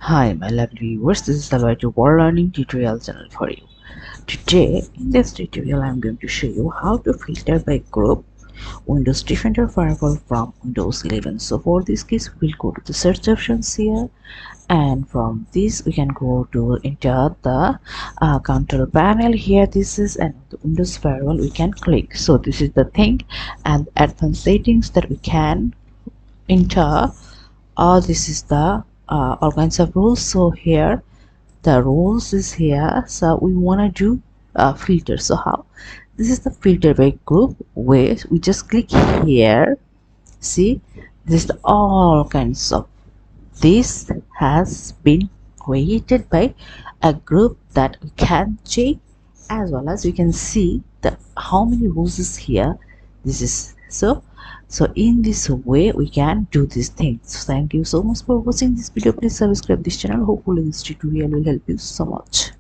Hi, my lovely viewers. This is the Salva World Learning tutorial channel for you. Today, in this tutorial, I'm going to show you how to filter by group Windows Defender Firewall from Windows 11. So for this case, we'll go to the search options here, and from this we can go to enter the control panel here. This is and the Windows Firewall we can click. So this is the thing, and advanced settings that we can enter. This is the all kinds of rules. So here the rules is here, so we want to do filter. So how? This is the filter by group, where we just click here. See, this is the all kinds of, this has been created by a group that we can check, as well as we can see the how many rules is here. This is so in this way we can do these things. Thank you so much for watching this video. Please subscribe this channel. Hopefully this tutorial will help you so much.